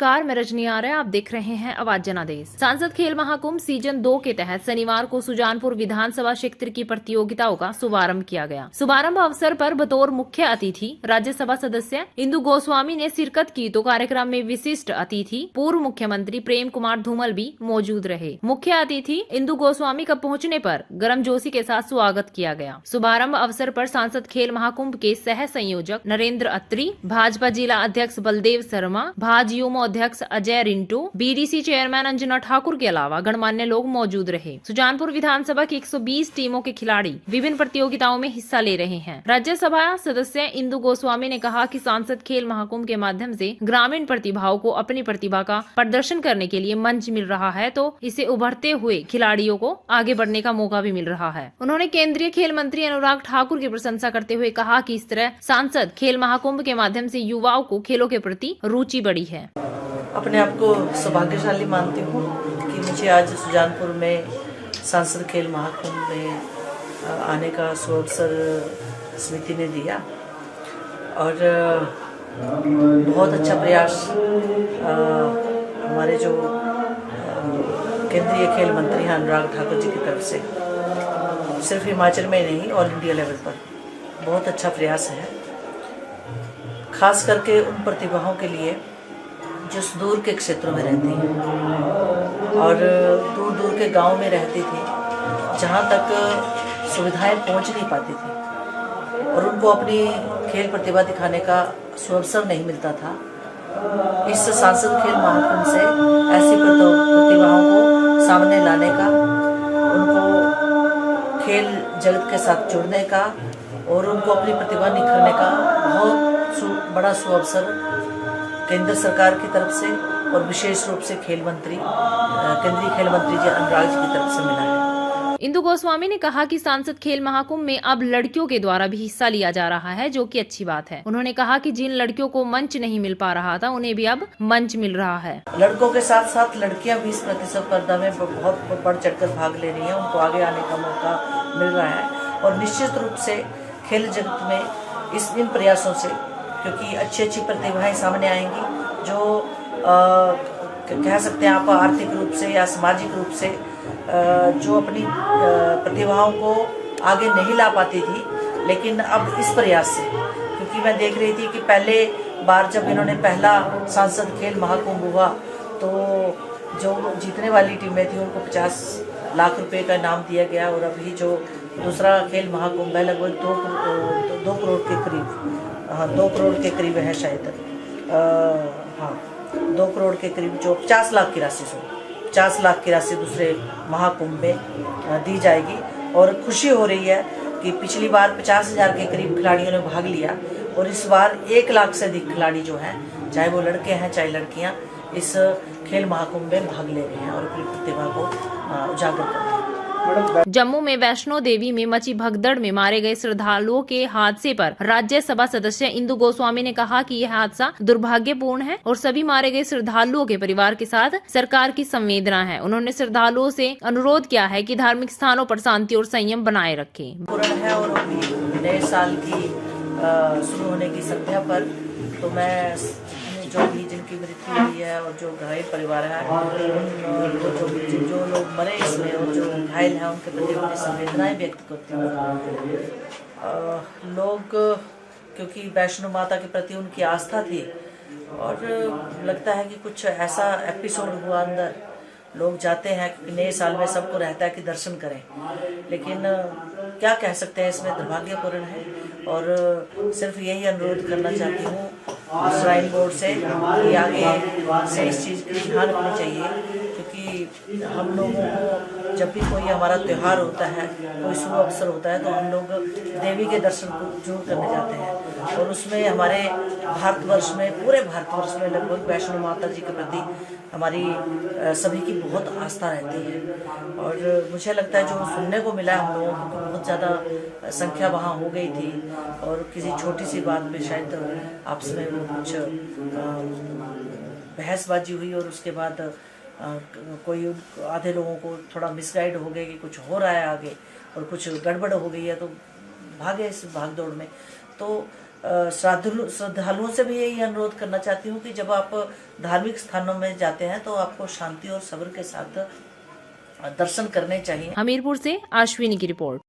नमस्कार, मैं रजनी आर्य, आप देख रहे हैं आवाज जनादेश। सांसद खेल महाकुंभ सीजन 2 के तहत शनिवार को सुजानपुर विधानसभा क्षेत्र की प्रतियोगिताओं का शुभारंभ किया गया। शुभारंभ अवसर पर बतौर मुख्य अतिथि राज्यसभा सदस्य इंदु गोस्वामी ने शिरकत की तो कार्यक्रम में विशिष्ट अतिथि पूर्व मुख्यमंत्री प्रेम कुमार धूमल भी मौजूद रहे। मुख्य अतिथि इंदु गोस्वामी का पहुँचने पर गर्मजोशी के साथ स्वागत किया गया। शुभारंभ अवसर पर सांसद खेल महाकुंभ के सह संयोजक नरेंद्र अत्री, भाजपा जिला अध्यक्ष बलदेव शर्मा, भाजयुमो अध्यक्ष अजय रिंटू, बीडीसी चेयरमैन अंजना ठाकुर के अलावा गणमान्य लोग मौजूद रहे। सुजानपुर विधानसभा की 120 टीमों के खिलाड़ी विभिन्न प्रतियोगिताओं में हिस्सा ले रहे हैं। राज्यसभा सदस्य इंदु गोस्वामी ने कहा कि सांसद खेल महाकुंभ के माध्यम से ग्रामीण प्रतिभाओं को अपनी प्रतिभा का प्रदर्शन करने के लिए मंच मिल रहा है, तो इसे उभरते हुए खिलाड़ियों को आगे बढ़ने का मौका भी मिल रहा है। उन्होंने केंद्रीय खेल मंत्री अनुराग ठाकुर की प्रशंसा करते हुए कहा कि इस तरह सांसद खेल महाकुंभ के माध्यम से युवाओं को खेलों के प्रति रुचि बढ़ी है। अपने आप को सौभाग्यशाली मानती हूँ कि मुझे आज सुजानपुर में सांसद खेल महाकुंभ में आने का सुअवसर समिति ने दिया और बहुत अच्छा प्रयास हमारे जो केंद्रीय खेल मंत्री हैं अनुराग ठाकुर जी की तरफ से सिर्फ हिमाचल में नहीं, ऑल इंडिया लेवल पर बहुत अच्छा प्रयास है। खास करके उन प्रतिभाओं के लिए जो दूर के क्षेत्रों में रहती हैं और दूर दूर के गांव में रहती थी, जहां तक सुविधाएं पहुंच नहीं पाती थी और उनको अपनी खेल प्रतिभा दिखाने का सुअवसर नहीं मिलता था। इस सांसद खेल महाकुंभ से ऐसी प्रतिभाओं को सामने लाने का, उनको खेल जगत के साथ जुड़ने का और उनको अपनी प्रतिभा निखरने का बहुत बड़ा सुअवसर केंद्र सरकार की तरफ से और विशेष रूप से केंद्रीय खेल मंत्री जी अनुराग जी की तरफ से मिला है। इंदु गोस्वामी ने कहा कि सांसद खेल महाकुंभ में अब लड़कियों के द्वारा भी हिस्सा लिया जा रहा है, जो कि अच्छी बात है। उन्होंने कहा कि जिन लड़कियों को मंच नहीं मिल पा रहा था, उन्हें भी अब मंच मिल रहा है। लड़कों के साथ साथ लड़कियां भी इस प्रतिस्पर्धा में बहुत बढ़ चढ़कर भाग ले रही हैं, उनको आगे आने का मौका मिल रहा है और निश्चित रूप से खेल जगत में इन प्रयासों से, क्योंकि अच्छी अच्छी प्रतिभाएं सामने आएंगी जो कह सकते हैं आप आर्थिक रूप से या सामाजिक रूप से जो अपनी प्रतिभाओं को आगे नहीं ला पाती थी, लेकिन अब इस प्रयास से, क्योंकि मैं देख रही थी कि पहले बार जब इन्होंने पहला सांसद खेल महाकुंभ हुआ तो जो जीतने वाली टीमें थी उनको 50 लाख रुपए का इनाम दिया गया और अभी जो दूसरा खेल महाकुंभ है लगभग 2 करोड़ के करीब, हाँ 2 करोड़ के करीब है शायद, हाँ 2 करोड़ के करीब जो 50 लाख की राशि दूसरे महाकुंभ में दी जाएगी। और खुशी हो रही है कि पिछली बार 50,000 के करीब खिलाड़ियों ने भाग लिया और इस बार 1 लाख से अधिक खिलाड़ी जो हैं, चाहे वो लड़के हैं चाहे लड़कियां, इस खेल महाकुंभ में भाग ले रहे हैं और अपनी प्रतिभा को उजागर कर रहे हैं। जम्मू में वैष्णो देवी में मची भगदड़ में मारे गए श्रद्धालुओं के हादसे पर राज्यसभा सदस्य इंदु गोस्वामी ने कहा कि यह हादसा दुर्भाग्यपूर्ण है और सभी मारे गए श्रद्धालुओं के परिवार के साथ सरकार की संवेदना है। उन्होंने श्रद्धालुओं से अनुरोध किया है कि धार्मिक स्थानों पर शांति और संयम बनाए रखें। है और अभी नए साल की शुरू होने की संध्या पर तो मैं जो भी जिनकी मृत्यु हुई है और जो घायल परिवार है, जो लोग मरे इसमें और जो घायल हैं उनके प्रति अपनी संवेदनाएं व्यक्त करती हूँ। लोग क्योंकि वैष्णो माता के प्रति उनकी आस्था थी और लगता है कि कुछ ऐसा एपिसोड हुआ अंदर, लोग जाते हैं कि नए साल में सबको रहता है कि दर्शन करें, लेकिन क्या कह सकते हैं, इसमें दुर्भाग्यपूर्ण है और सिर्फ यही अनुरोध करना चाहती हूँ श्राइन बोर्ड से कि आगे से इस चीज़ की ध्यान रखनी चाहिए, क्योंकि हम लोगों को जब भी कोई हमारा त्यौहार होता है, कोई शुभ अवसर होता है, तो हम लोग देवी के दर्शन को जरूर करने जाते हैं और उसमें हमारे भारतवर्ष में, पूरे भारतवर्ष में लगभग वैष्णो माता जी के प्रति हमारी सभी की बहुत आस्था रहती है और मुझे लगता है जो सुनने को मिला हम लोगों को बहुत ज़्यादा संख्या वहाँ हो गई थी और किसी छोटी सी बात में शायद आपस में वो कुछ बहसबाजी हुई और उसके बाद कोई आधे लोगों को थोड़ा मिसगाइड हो गया कि कुछ हो रहा है आगे और कुछ गड़बड़ हो गई है तो भागे इस भागदौड़ में। तो श्रद्धालुओं से भी यही अनुरोध करना चाहती हूँ कि जब आप धार्मिक स्थानों में जाते हैं तो आपको शांति और सब्र के साथ दर्शन करने चाहिए। हमीरपुर से अश्विनी की रिपोर्ट।